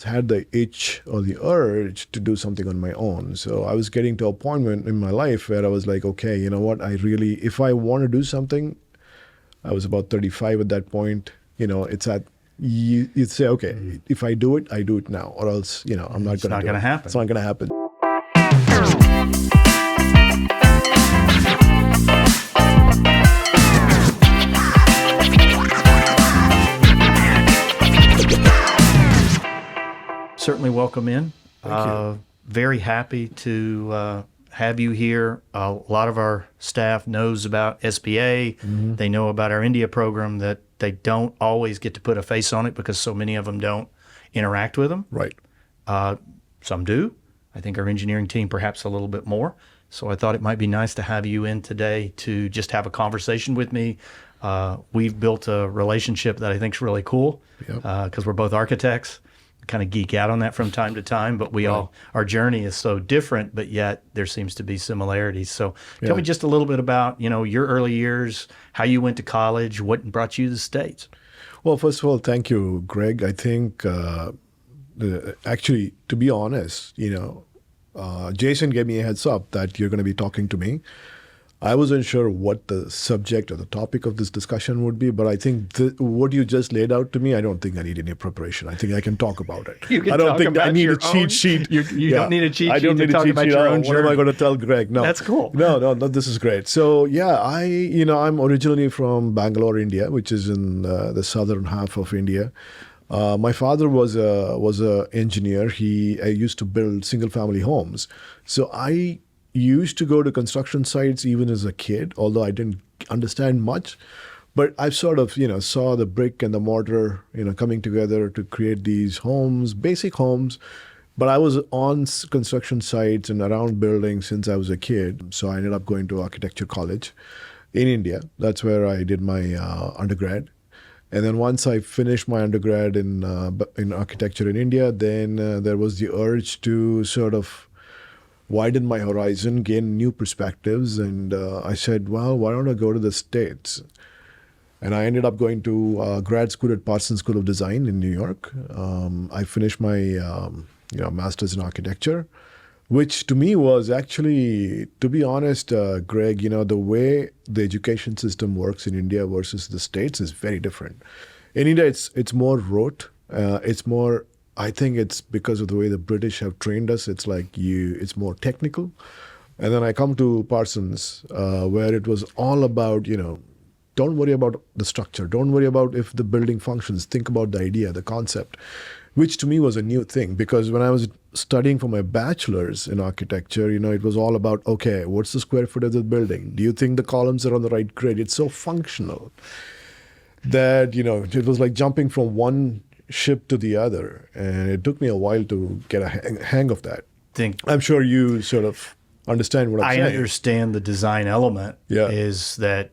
had the itch or the urge to do something on my own. So I was getting to a point in my life where I was like, okay, you know what? If I want to do something, I was about 35 at that point. You'd say, okay, if I do it now, or else, I'm not going to do it. It's not going to happen. It's not going to happen. Certainly welcome in. Thank you. Very happy to have you here. A lot of our staff knows about SPA. Mm-hmm. They know about our India program, that they don't always get to put a face on it because so many of them don't interact with them. Right. Some do. I think our engineering team perhaps a little bit more. So I thought it might be nice to have you in today to just have a conversation with me. We've built a relationship that I think is really cool because we're both architects. Kind of geek out on that from time to time, but our journey is so different, but yet there seems to be similarities. So tell me just a little bit about, your early years, how you went to college, what brought you to the States. Well, first of all, thank you, Greg. I think, actually, to be honest, Jason gave me a heads up that you're going to be talking to me. I wasn't sure what the subject or the topic of this discussion would be, but I think what you just laid out to me, I don't think I need any preparation. I think I can talk about it. I don't think I need a cheat sheet. You don't need a cheat sheet. I don't need a cheat sheet. What am I going to tell Greg? No, that's cool. No, this is great. So I'm originally from Bangalore, India, which is in the southern half of India. My father was a engineer. I used to build single family homes. So I used to go to construction sites even as a kid, although I didn't understand much. But I sort of, saw the brick and the mortar, coming together to create these homes, basic homes. But I was on construction sites and around buildings since I was a kid. So I ended up going to architecture college in India. That's where I did my undergrad. And then once I finished my undergrad in architecture in India, then there was the urge to sort of widen my horizon, gain new perspectives. And I said, well, why don't I go to the States? And I ended up going to grad school at Parsons School of Design in New York. I finished my master's in architecture, which to me was actually, to be honest, Greg, the way the education system works in India versus the States is very different. In India, it's more rote. It's more, I think it's because of the way the British have trained us. It's like it's more technical. And then I come to Parsons, where it was all about, don't worry about the structure. Don't worry about if the building functions. Think about the idea, the concept, which to me was a new thing. Because when I was studying for my bachelor's in architecture, it was all about, okay, what's the square foot of the building? Do you think the columns are on the right grade? It's so functional that, it was like jumping from one ship to the other. And it took me a while to get a hang of that. I'm sure you sort of understand what I'm saying. I understand the design element is that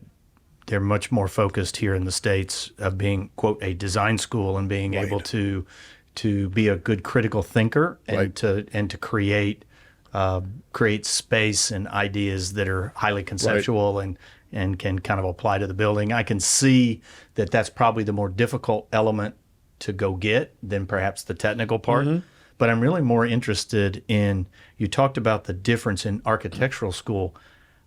they're much more focused here in the States of being, quote, a design school and being able to be a good critical thinker and to create space and ideas that are highly conceptual and can kind of apply to the building. I can see that that's probably the more difficult element to go get than perhaps the technical part. Mm-hmm. But I'm really more interested in, you talked about the difference in architectural school.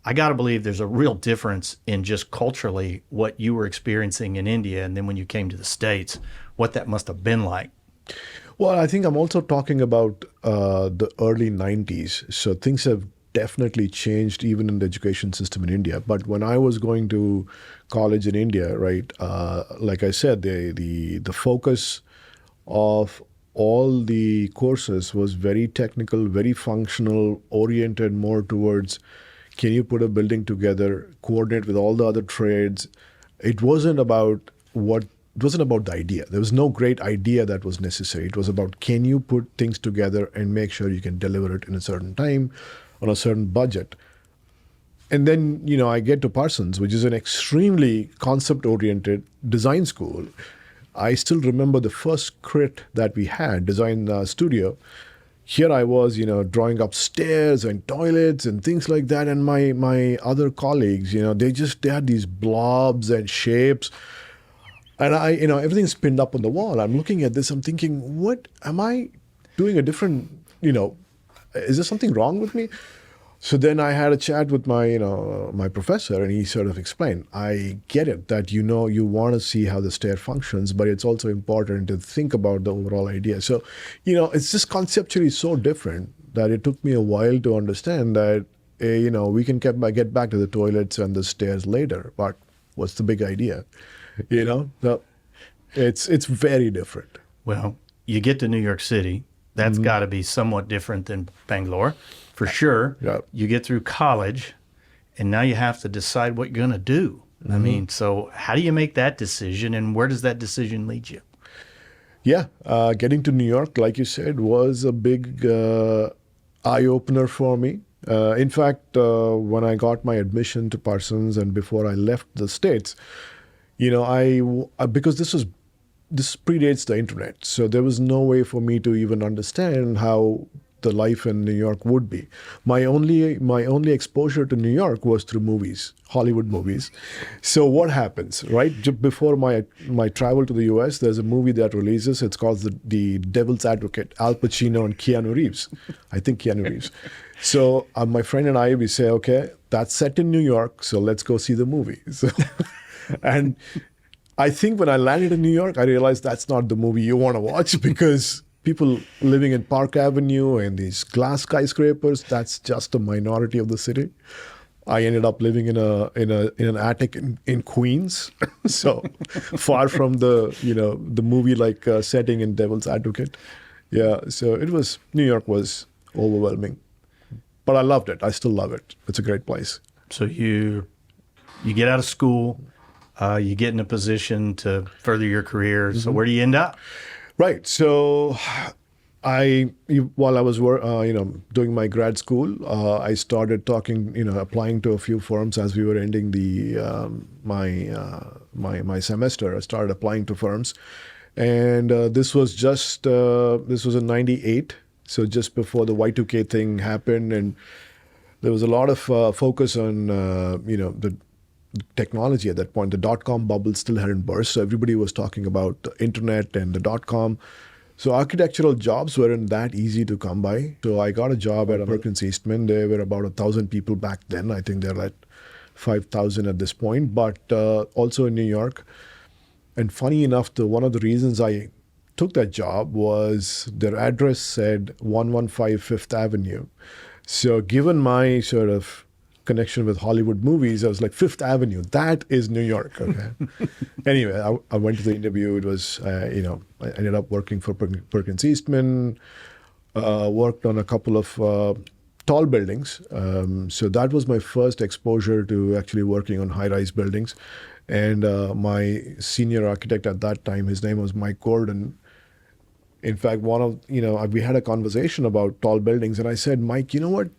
I got to believe there's a real difference in just culturally what you were experiencing in India and then when you came to the States, what that must have been like. Well, I think I'm also talking about the early 90s. So things have definitely changed even in the education system in India. But when I was going to college in India, like I said, the focus of all the courses was very technical, very functional, oriented more towards, can you put a building together, coordinate with all the other trades? It wasn't about the idea. There was no great idea that was necessary. It was about, can you put things together and make sure you can deliver it in a certain time, on a certain budget. And then, I get to Parsons, which is an extremely concept-oriented design school. I still remember the first crit that we had, design studio. Here I was, drawing up stairs and toilets and things like that. And my other colleagues, they had these blobs and shapes. And everything's pinned up on the wall. I'm looking at this. I'm thinking, what am I doing a different, is there something wrong with me? So then I had a chat with my professor, and he sort of explained, I get it that, you want to see how the stair functions, but it's also important to think about the overall idea. So, it's just conceptually so different that it took me a while to understand that, we can get back to the toilets and the stairs later, but what's the big idea? So it's very different. Well, you get to New York City, that's got to be somewhat different than Bangalore. For sure. Yeah. You get through college, and now you have to decide what you're going to do. I mean, so how do you make that decision, and where does that decision lead you? Yeah, getting to New York, like you said, was a big eye-opener for me. In fact, when I got my admission to Parsons and before I left the States, because this predates the internet, so there was no way for me to even understand how the life in New York would be. My only exposure to New York was through movies, Hollywood movies. So what happens, right? Just before my travel to the US, there's a movie that releases. It's called the Devil's Advocate, Al Pacino and Keanu Reeves. I think Keanu Reeves. So my friend and I, we say, okay, that's set in New York, so let's go see the movie. So, and I think when I landed in New York, I realized that's not the movie you want to watch, because people living in Park Avenue and these glass skyscrapers, that's just a minority of the city. I ended up living in an attic in Queens, so far from the movie setting in Devil's Advocate. Yeah, so New York was overwhelming, but I loved it. I still love it. It's a great place. So you get out of school, you get in a position to further your career. So where do you end up? Right. So while I was doing my grad school, I started applying to a few firms as we were ending my semester. I started applying to firms, and this was in '98, so just before the Y2K thing happened, and there was a lot of focus on the technology at that point. The dot-com bubble still hadn't burst, so everybody was talking about the internet and the dot-com. So architectural jobs weren't that easy to come by. So I got a job at Perkins Eastman. There were about 1,000 people back then. I think they're at 5,000 at this point, but also in New York. And funny enough, one of the reasons I took that job was their address said 115 Fifth Avenue. So given my sort of connection with Hollywood movies, I was like, Fifth Avenue, that is New York. Okay. Anyway, I went to the interview. It was, I ended up working for Perkins Eastman, worked on a couple of tall buildings. So that was my first exposure to actually working on high-rise buildings. And my senior architect at that time, his name was Mike Gordon. In fact, we had a conversation about tall buildings, and I said, Mike, you know what?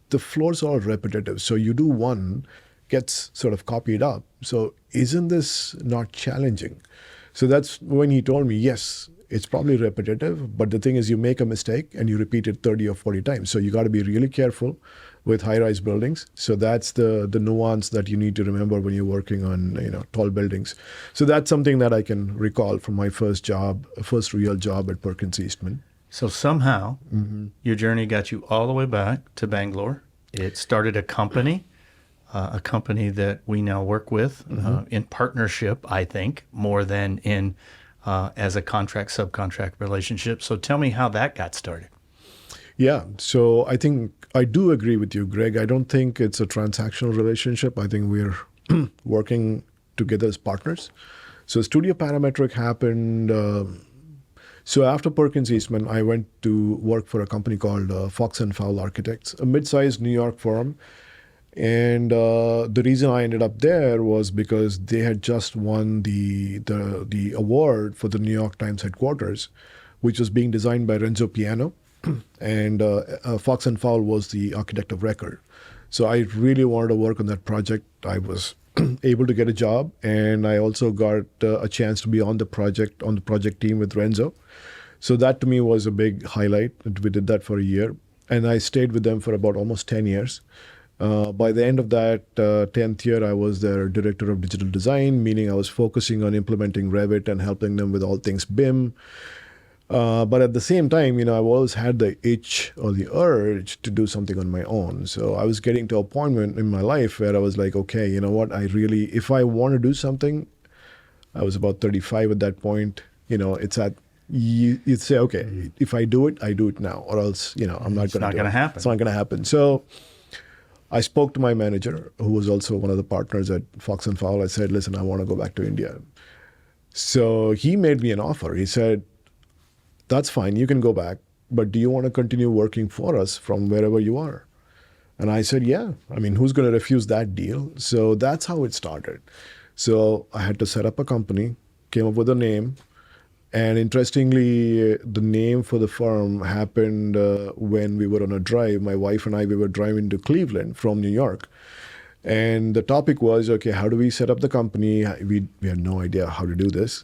The floors are all repetitive. So you do one, gets sort of copied up. So isn't this not challenging? So that's when he told me, yes, it's probably repetitive, but the thing is you make a mistake and you repeat it 30 or 40 times. So you got to be really careful with high-rise buildings. So that's the nuance that you need to remember when you're working on tall buildings. So that's something that I can recall from my first real job at Perkins Eastman. So somehow your journey got you all the way back to Bangalore. It started a company that we now work with in partnership, I think, more than in as a contract-subcontract relationship. So tell me how that got started. Yeah, so I think I do agree with you, Greg. I don't think it's a transactional relationship. I think we're working together as partners. So Studio Parametric happened. So after Perkins Eastman, I went to work for a company called Fox & Fowle Architects, a mid-sized New York firm. And the reason I ended up there was because they had just won the award for the New York Times headquarters, which was being designed by Renzo Piano. And Fox & Fowle was the architect of record. So I really wanted to work on that project. I was able to get a job, and I also got a chance to be on the project team with Renzo. So that to me was a big highlight. We did that for a year, and I stayed with them for about almost 10 years. By the end of that 10th year, I was their director of digital design, meaning I was focusing on implementing Revit and helping them with all things BIM. But at the same time, I've always had the itch or the urge to do something on my own. So I was getting to a point in my life where I was like, okay, you know what? If I want to do something, I was about 35 at that point. You'd say, okay, if I do it now, or else, I'm not going to do it. It's not going to happen. It's not going to happen. So I spoke to my manager, who was also one of the partners at Fox & Fowl. I said, listen, I want to go back to India. So he made me an offer. He said, that's fine, you can go back, but do you want to continue working for us from wherever you are? And I said, yeah. Who's going to refuse that deal? So that's how it started. So I had to set up a company, came up with a name. And interestingly, the name for the firm happened when we were on a drive. My wife and I, we were driving to Cleveland from New York. And the topic was, okay, how do we set up the company? We had no idea how to do this,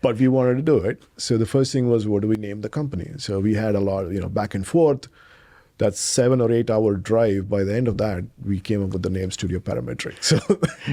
but we wanted to do it. So the first thing was, what do we name the company? So we had a lot of, back and forth. That 7 or 8 hour drive, by the end of that, we came up with the name Studio Parametric. So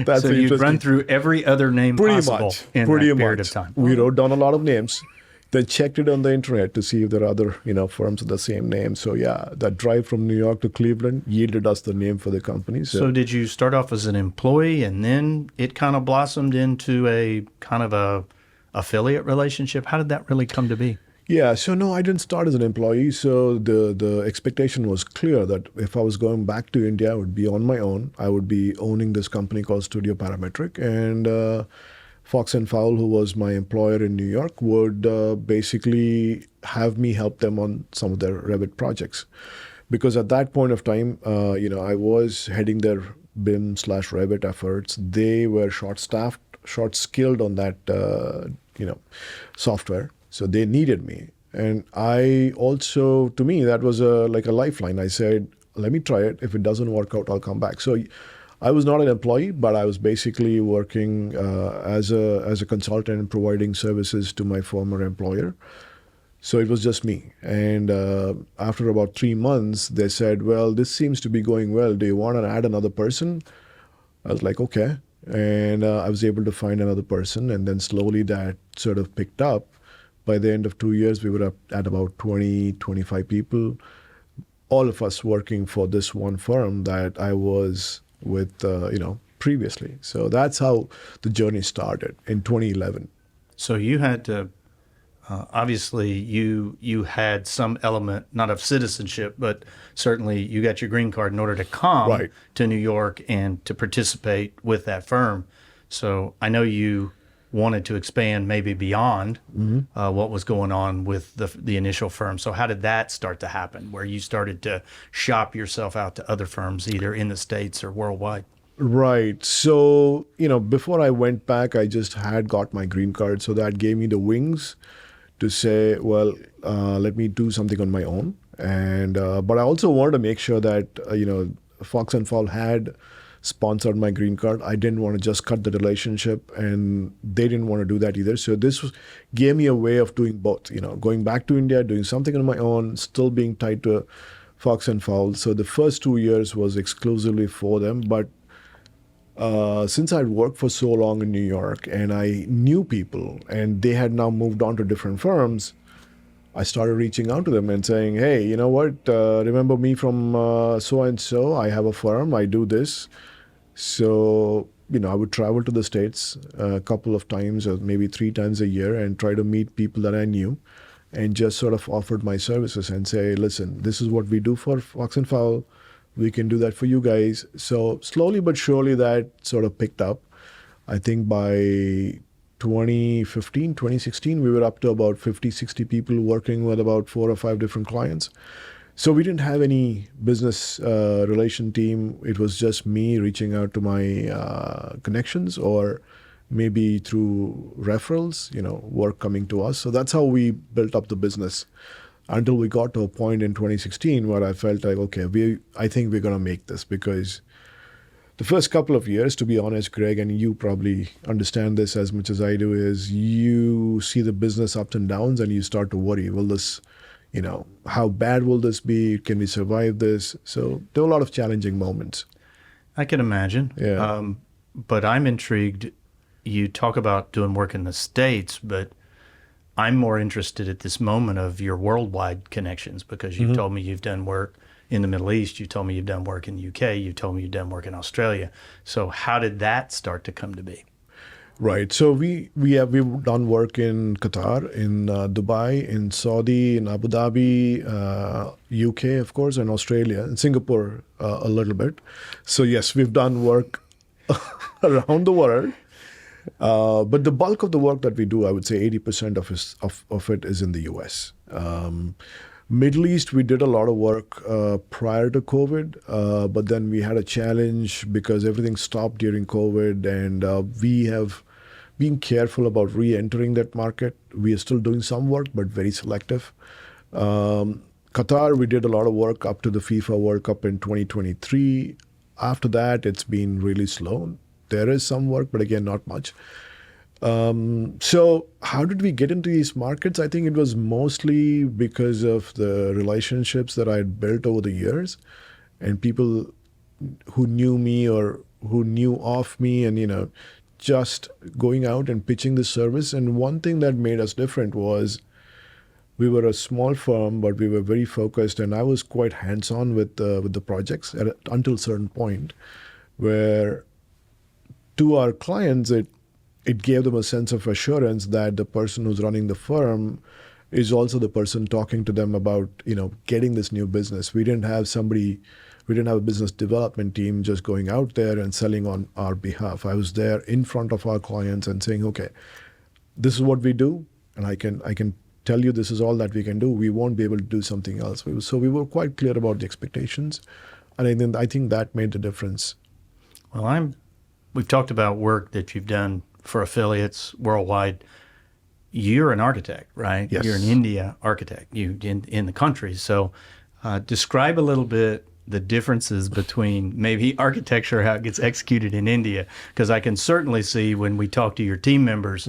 that's so you'd run through every other name possible in that period of time. We wrote down a lot of names, then checked it on the internet to see if there are other firms with the same name. So yeah, that drive from New York to Cleveland yielded us the name for the company. So did you start off as an employee and then it kind of blossomed into a kind of a affiliate relationship? How did that really come to be? Yeah, so no, I didn't start as an employee. So the expectation was clear that if I was going back to India, I would be on my own. I would be owning this company called Studio Parametric. And Fox & Fowl, who was my employer in New York, would basically have me help them on some of their Revit projects. Because at that point of time, I was heading their BIM/Revit efforts. They were short-staffed, short-skilled on that, software. So they needed me. And I also, to me, that was like a lifeline. I said, let me try it. If it doesn't work out, I'll come back. So I was not an employee, but I was basically working as a consultant and providing services to my former employer. So it was just me. And after about 3 months, they said, well, this seems to be going well. Do you want to add another person? I was like, okay. And I was able to find another person. And then slowly that sort of picked up. By the end of 2 years, we were up at about 20, 25 people, all of us working for this one firm that I was with, previously. So that's how the journey started in 2011. So you had to, obviously you had some element, not of citizenship, but certainly you got your green card in order to come to New York and to participate with that firm. So I know you wanted to expand maybe beyond what was going on with the initial firm. So how did that start to happen, where you started to shop yourself out to other firms, either in the States or worldwide? Right. So, before I went back, I just had got my green card. So that gave me the wings to say, well, let me do something on my own. And but I also wanted to make sure that, Fox & Fowl had sponsored my green card. I didn't want to just cut the relationship, and they didn't want to do that either. So this gave me a way of doing both, going back to India, doing something on my own, still being tied to Fox & Fowl. So the first 2 years was exclusively for them. But since I'd worked for so long in New York and I knew people and they had now moved on to different firms, I started reaching out to them and saying, hey, you know what, remember me from so-and-so? I have a firm, I do this. So, I would travel to the States a couple of times or maybe 3 times a year and try to meet people that I knew and just sort of offered my services and say, listen, this is what we do for Fox & Fowl. We can do that for you guys. So slowly but surely that sort of picked up. I think by 2015, 2016, we were up to about 50, 60 people working with about 4 or 5 different clients. So we didn't have any business relation team. It was just me reaching out to my connections or maybe through referrals, work coming to us. So that's how we built up the business until we got to a point in 2016 where I felt like, okay, I think we're going to make this, because the first couple of years, to be honest, Greg, and you probably understand this as much as I do, is you see the business ups and downs and you start to worry, will this, how bad will this be? Can we survive this? So there were a lot of challenging moments. I can imagine. Yeah. But I'm intrigued. You talk about doing work in the States, but I'm more interested at this moment of your worldwide connections, because you've told me you've done work in the Middle East. You told me you've done work in the UK. You told me you've done work in Australia. So how did that start to come to be? Right. So we've done work in Qatar, in Dubai, in Saudi, in Abu Dhabi, UK, of course, and Australia, and Singapore a little bit. So yes, we've done work around the world. But the bulk of the work that we do, I would say 80% of it is in the US. Middle East, we did a lot of work prior to COVID, but then we had a challenge because everything stopped during COVID, and we have been careful about re-entering that market. We are still doing some work, but very selective. Qatar, we did a lot of work up to the FIFA World Cup in 2023. After that, it's been really slow. There is some work, but again, not much. So how did we get into these markets? I think it was mostly because of the relationships that I had built over the years, and people who knew me or who knew of me, and just going out and pitching the service. And one thing that made us different was we were a small firm, but we were very focused, and I was quite hands-on with the projects until a certain point, where to our clients, it gave them a sense of assurance that the person who's running the firm is also the person talking to them about, getting this new business. We didn't have a business development team just going out there and selling on our behalf. I was there in front of our clients and saying, okay, this is what we do, and I can tell you this is all that we can do. We won't be able to do something else. So we were quite clear about the expectations, and I think that made the difference. Well, we've talked about work that you've done for affiliates worldwide. You're an architect, right? Yes. You're an India architect. You in the country. So describe a little bit the differences between maybe architecture, how it gets executed in India, because I can certainly see when we talk to your team members,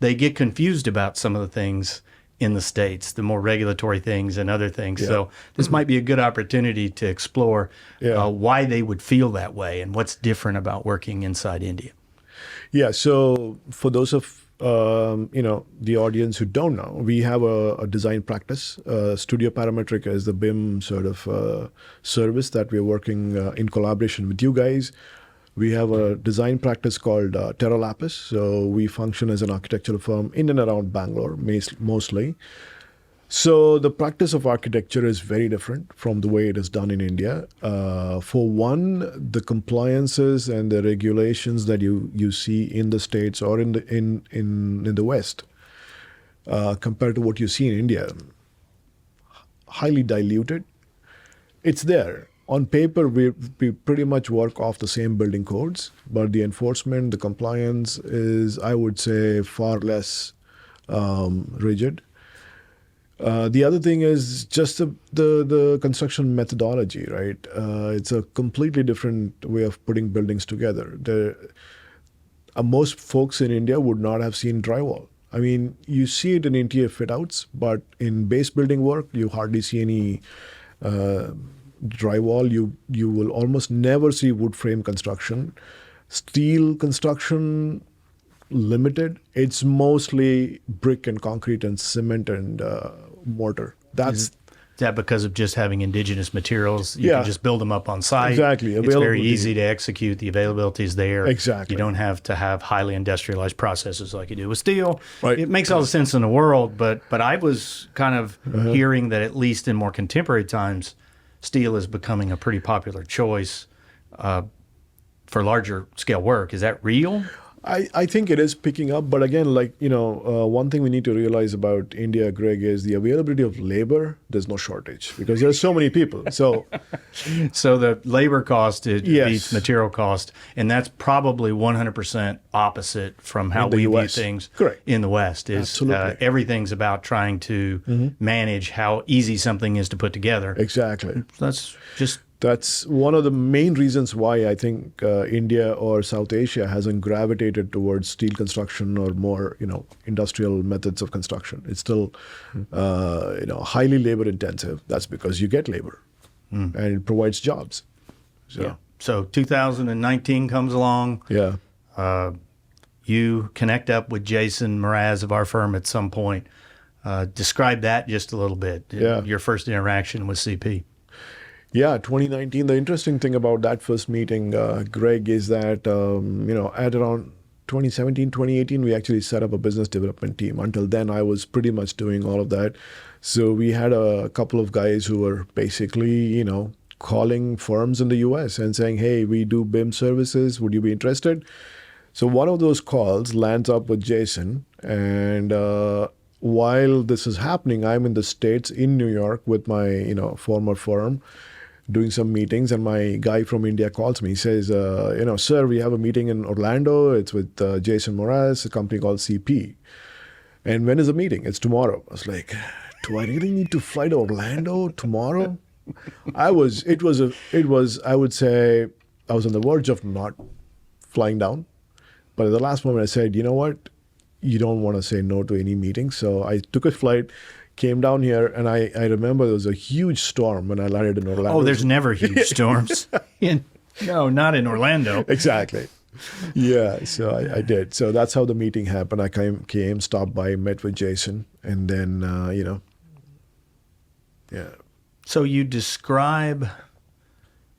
they get confused about some of the things in the States, the more regulatory things and other things. Yeah. So this might be a good opportunity to explore why they would feel that way and what's different about working inside India. Yeah, so for those of the audience who don't know, we have a design practice. Studio Parametric is the BIM sort of service that we're working in collaboration with you guys. We have a design practice called Terra Lapis. So we function as an architectural firm in and around Bangalore, mostly. So the practice of architecture is very different from the way it is done in India. For one, the compliances and the regulations that you see in the States or in the West, compared to what you see in India, highly diluted. It's there. On paper, we pretty much work off the same building codes, but the enforcement, the compliance is, I would say, far less rigid. The other thing is just the construction methodology, right? It's a completely different way of putting buildings together. Most folks in India would not have seen drywall. I mean, you see it in interior fit-outs, but in base building work, you hardly see any drywall. You will almost never see wood frame construction. Steel construction, limited. It's mostly brick and concrete and cement and mortar. Is that because of just having indigenous materials? You can just build them up on site. Exactly. It's very easy to execute. The availability is there. Exactly. You don't have to have highly industrialized processes like you do with steel. Right. It makes all the sense in the world, but I was kind of hearing that at least in more contemporary times, steel is becoming a pretty popular choice for larger scale work. Is that real? I think it is picking up, but again, one thing we need to realize about India, Greg, is the availability of labor. There's no shortage because there's so many people. So the labor cost beats material cost, and that's probably 100% opposite from how we view things in the West. Everything's about trying to manage how easy something is to put together. Exactly. That's just That's one of the main reasons why I think India or South Asia hasn't gravitated towards steel construction or more, industrial methods of construction. It's still, highly labor intensive. That's because you get labor, and it provides jobs. So. Yeah. So 2019 comes along. Yeah. You connect up with Jason Mraz of our firm at some point. Describe that just a little bit. Yeah. Your first interaction with CP. Yeah, 2019. The interesting thing about that first meeting, Greg, is that, at around 2017, 2018, we actually set up a business development team. Until then, I was pretty much doing all of that. So we had a couple of guys who were basically, calling firms in the US and saying, hey, we do BIM services. Would you be interested? So one of those calls lands up with Jason. And while this is happening, I'm in the States in New York with my, former firm, doing some meetings, and my guy from India calls me. He says, sir, we have a meeting in Orlando. It's with Jason Mraz, a company called CP. And when is the meeting? It's tomorrow. I was like, do I really need to fly to Orlando tomorrow? I would say I was on the verge of not flying down. But at the last moment I said, you know what? You don't want to say no to any meeting. So I took a flight, came down here, and I remember there was a huge storm when I landed in Orlando. Oh, there's never huge storms. No, not in Orlando. Exactly. Yeah, so I did. So that's how the meeting happened. I came, stopped by, met with Jason, and then, yeah. So you describe,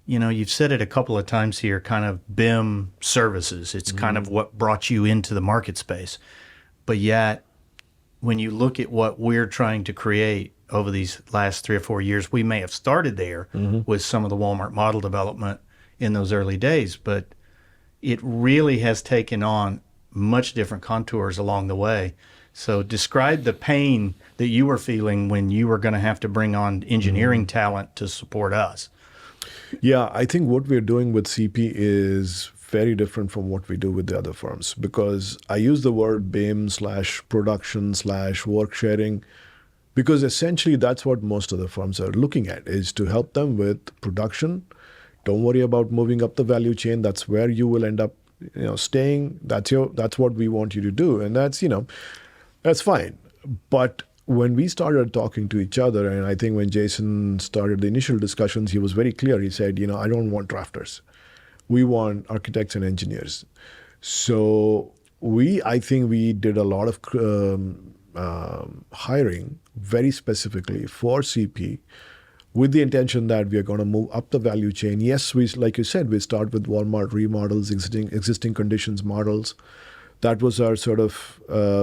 you've said it a couple of times here, kind of BIM services. It's kind of what brought you into the market space. But yet, when you look at what we're trying to create over these last 3 or 4 years, we may have started there with some of the Walmart model development in those early days, but it really has taken on much different contours along the way. So describe the pain that you were feeling when you were going to have to bring on engineering talent to support us. Yeah, I think what we're doing with CP is very different from what we do with the other firms, because I use the word BIM/production/work sharing because essentially that's what most of the firms are looking at, is to help them with production. Don't worry about moving up the value chain. That's where you will end up, staying. That's what we want you to do. And that's fine. But when we started talking to each other, and I think when Jason started the initial discussions, he was very clear. He said, I don't want drafters. We want architects and engineers. So I think we did a lot of hiring very specifically for CP with the intention that we are going to move up the value chain. Yes, like you said, we start with Walmart remodels, existing conditions models. That was our sort of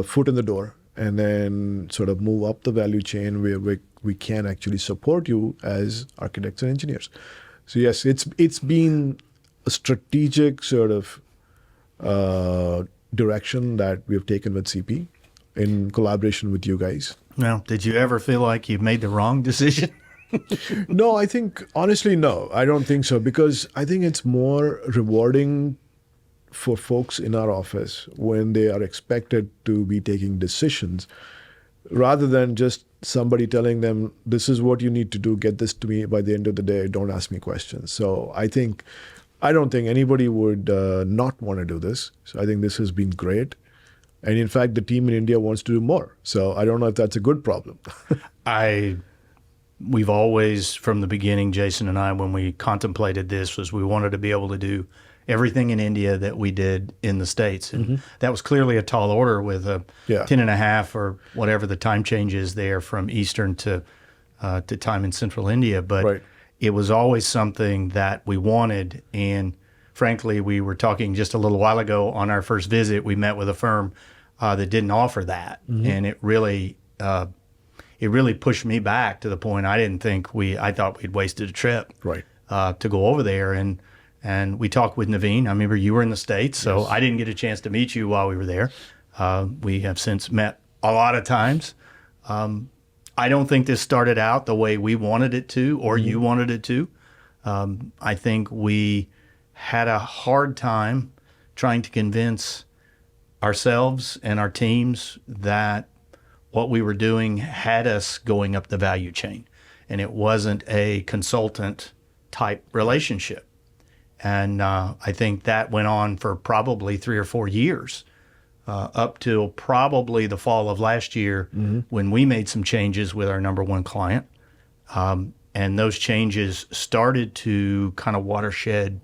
foot in the door, and then sort of move up the value chain where we can actually support you as architects and engineers. So yes, it's been a strategic sort of direction that we've taken with CP in collaboration with you guys. Now, did you ever feel like you made the wrong decision? No, I think, honestly, no, I don't think so, because I think it's more rewarding for folks in our office when they are expected to be taking decisions rather than just somebody telling them, this is what you need to do, get this to me by the end of the day, don't ask me questions. So I don't think anybody would not want to do this. So I think this has been great. And in fact, the team in India wants to do more. So I don't know if that's a good problem. We've always, from the beginning, Jason and I, when we contemplated this, was we wanted to be able to do everything in India that we did in the States. And that was clearly a tall order with a 10.5 or whatever the time change is there from Eastern to time in Central India. But it was always something that we wanted. And frankly, we were talking just a little while ago on our first visit, we met with a firm that didn't offer that. And it really pushed me back to the point I thought we'd wasted a trip to go over there. And we talked with Naveen. I remember you were in the States, so I didn't get a chance to meet you while we were there. We have since met a lot of times. I don't think this started out the way we wanted it to or you wanted it to. I think we had a hard time trying to convince ourselves and our teams that what we were doing had us going up the value chain. And it wasn't a consultant type relationship. And I think that went on for probably 3 or 4 years, up till probably the fall of last year when we made some changes with our number one client. And those changes started to kind of watershed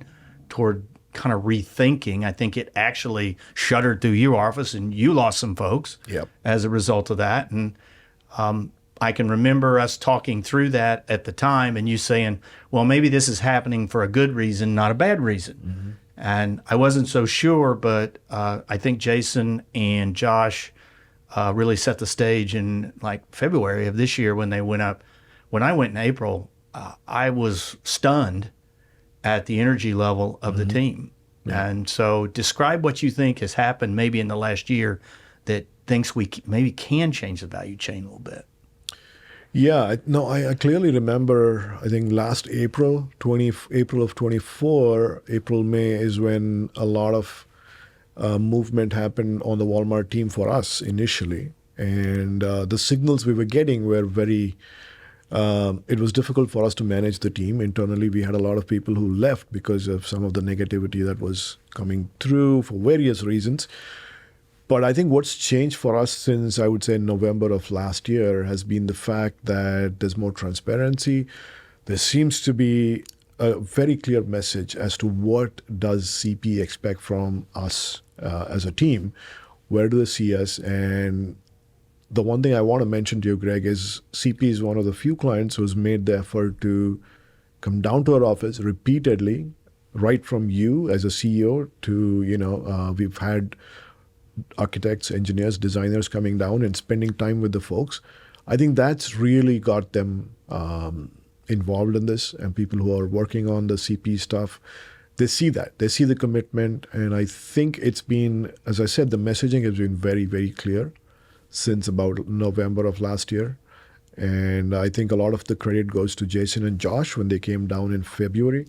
toward kind of rethinking. I think it actually shuttered through your office and you lost some folks as a result of that. And I can remember us talking through that at the time and you saying, well, maybe this is happening for a good reason, not a bad reason. And I wasn't so sure, but I think Jason and Josh really set the stage in like February of this year when they went up. When I went in April, I was stunned at the energy level of the team. And so describe what you think has happened maybe in the last year that thinks we maybe can change the value chain a little bit. Yeah, I clearly remember, I think last April of 24, April, May is when a lot of movement happened on the Walmart team for us initially. And the signals we were getting were very, it was difficult for us to manage the team. Internally, we had a lot of people who left because of some of the negativity that was coming through for various reasons. But I think what's changed for us since, I would say, November of last year has been the fact that there's more transparency. There seems to be a very clear message as to what does CP expect from us as a team. Where do they see us? And the one thing I want to mention to you, Greg, is CP is one of the few clients who's made the effort to come down to our office repeatedly, right from you as a CEO to, we've had architects, engineers, designers coming down and spending time with the folks. I think that's really got them involved in this, and people who are working on the CP stuff, they see that. They see the commitment, and I think it's been, as I said, the messaging has been very, very clear since about November of last year. And I think a lot of the credit goes to Jason and Josh when they came down in February.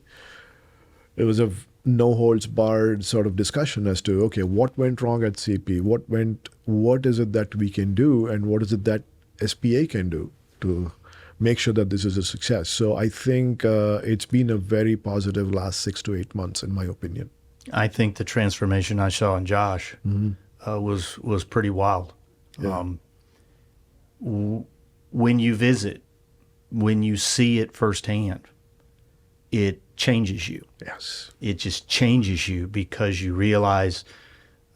It was a no holds barred sort of discussion as to, okay, what went wrong at CP? What is it that we can do? And what is it that SPA can do to make sure that this is a success? So I think it's been a very positive last 6 to 8 months, in my opinion. I think the transformation I saw in Josh was pretty wild. Yeah. When you visit, when you see it firsthand, it changes you. Yes. It just changes you because you realize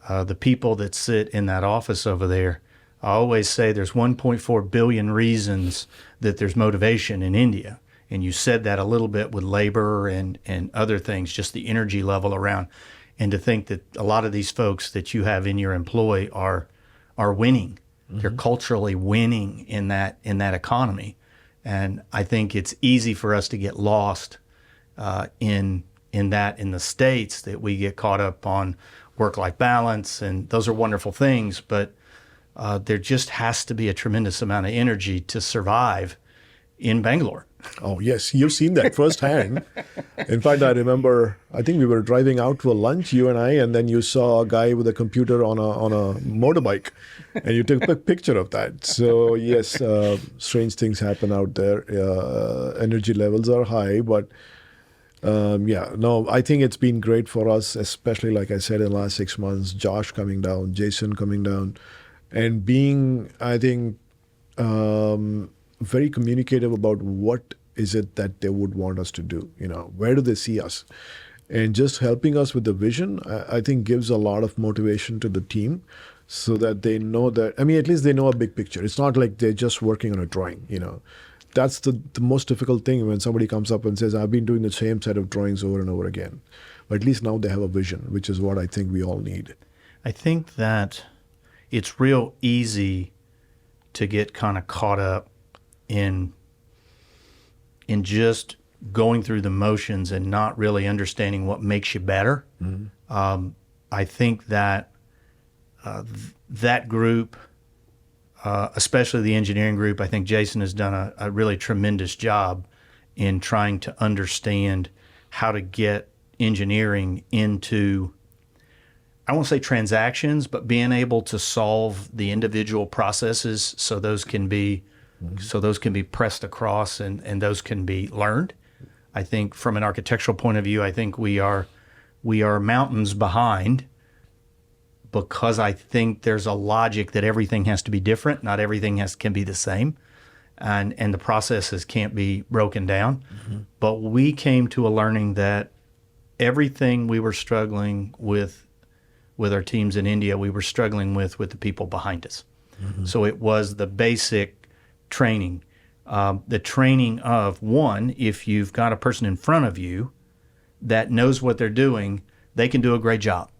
the people that sit in that office over there. I always say there's 1.4 billion reasons that there's motivation in India. And you said that a little bit with labor and other things, just the energy level around. And to think that a lot of these folks that you have in your employ are winning. They're culturally winning in that economy. And I think it's easy for us to get lost in the States, that we get caught up on work-life balance, and those are wonderful things, but there just has to be a tremendous amount of energy to survive in Bangalore. Oh, yes. You've seen that firsthand. In fact, I remember, I think we were driving out to a lunch, you and I, and then you saw a guy with a computer on a motorbike, and you took a picture of that. So, yes, strange things happen out there. Energy levels are high, but I think it's been great for us, especially, like I said, in the last 6 months, Josh coming down, Jason coming down, and being, I think, very communicative about what is it that they would want us to do, where do they see us? And just helping us with the vision, I think gives a lot of motivation to the team so that they know that, at least they know a big picture. It's not like they're just working on a drawing, That's the most difficult thing when somebody comes up and says, I've been doing the same set of drawings over and over again. But at least now they have a vision, which is what I think we all need. I think that it's real easy to get kind of caught up in just going through the motions and not really understanding what makes you better. I think that that group, especially the engineering group, I think Jason has done a really tremendous job in trying to understand how to get engineering into, I won't say transactions, but being able to solve the individual processes so those can be pressed across and those can be learned. I think from an architectural point of view, I think we are mountains behind, because I think there's a logic that everything has to be different. Not everything can be the same. And the processes can't be broken down. Mm-hmm. But we came to a learning that everything we were struggling with our teams in India, we were struggling with the people behind us. Mm-hmm. So it was the basic training. The training of, one, if you've got a person in front of you that knows what they're doing, they can do a great job.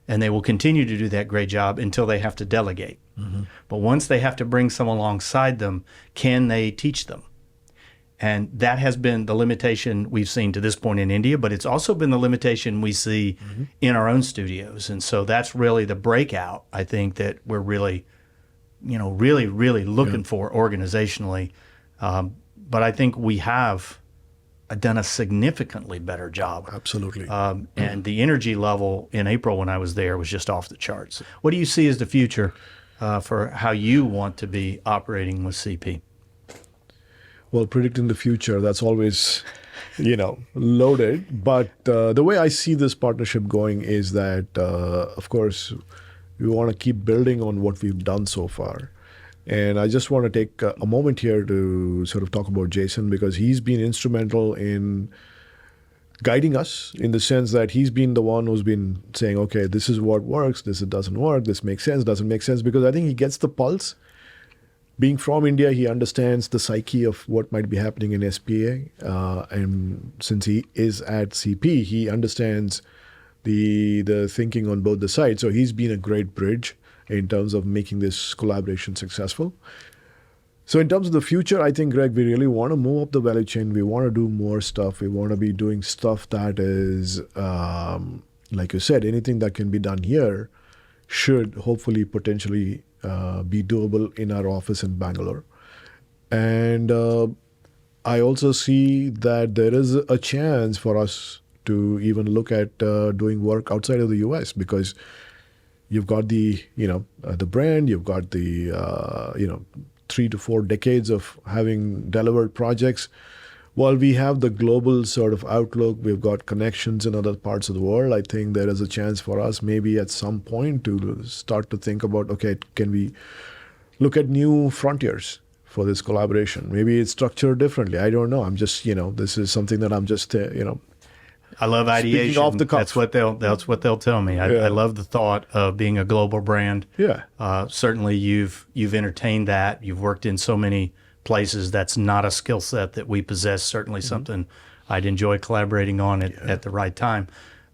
And they will continue to do that great job until they have to delegate. Mm-hmm. But once they have to bring someone alongside them, can they teach them? And that has been the limitation we've seen to this point in India, but it's also been the limitation we see mm-hmm. in our own studios. And so that's really the breakout, I think, that we're really looking for organizationally. But I think we have done a significantly better job. Absolutely. And the energy level in April when I was there was just off the charts. What do you see as the future for how you want to be operating with CP? Well, predicting the future, that's always, loaded. But the way I see this partnership going is that, of course, we want to keep building on what we've done so far. And I just want to take a moment here to sort of talk about Jason, because he's been instrumental in guiding us, in the sense that he's been the one who's been saying, okay, this is what works, this doesn't work, this makes sense, doesn't make sense, because I think he gets the pulse. Being from India, he understands the psyche of what might be happening in SPA. And since he is at CP, he understands the thinking on both the sides. So he's been a great bridge in terms of making this collaboration successful. So in terms of the future, I think, Greg, we really want to move up the value chain. We want to do more stuff. We want to be doing stuff that is, like you said, anything that can be done here should hopefully potentially be doable in our office in Bangalore. And I also see that there is a chance for us to even look at doing work outside of the US, because you've got the brand, you've got the 3 to 4 decades of having delivered projects. While we have the global sort of outlook, we've got connections in other parts of the world. I think there is a chance for us maybe at some point to start to think about, okay, can we look at new frontiers for this collaboration? Maybe it's structured differently. I don't know. I'm just, this is something that I'm just, I love ideation. Off the cuff. That's what they'll tell me. I love the thought of being a global brand. Yeah. Certainly, you've entertained that. You've worked in so many places. That's not a skill set that we possess. Certainly, something I'd enjoy collaborating on at the right time.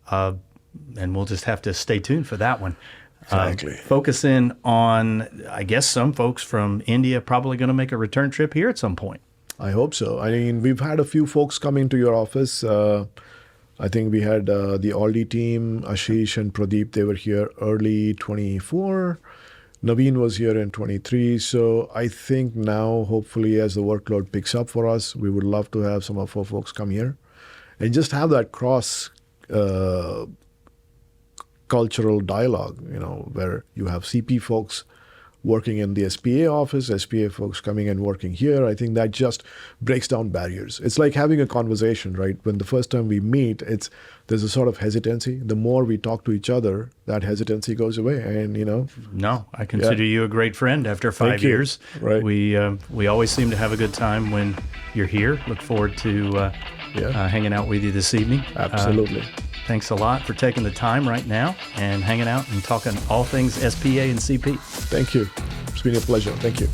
And we'll just have to stay tuned for that one. Exactly. Focus in on, I guess, some folks from India probably going to make a return trip here at some point. I hope so. I mean, we've had a few folks come into your office. I think we had the Aldi team, Ashish and Pradeep. They were here early 24. Naveen was here in 23. So I think now, hopefully, as the workload picks up for us, we would love to have some of our folks come here and just have that cross cultural dialogue, where you have CP folks working in the SPA office, SPA folks coming and working here. I think that just breaks down barriers. It's like having a conversation, right? When the first time we meet, there's a sort of hesitancy. The more we talk to each other, that hesitancy goes away. And, No, I consider you a great friend after 5 years. Right. We always seem to have a good time when you're here. Look forward to hanging out with you this evening. Absolutely. Thanks a lot for taking the time right now and hanging out and talking all things SPA and CP. Thank you. It's been a pleasure. Thank you.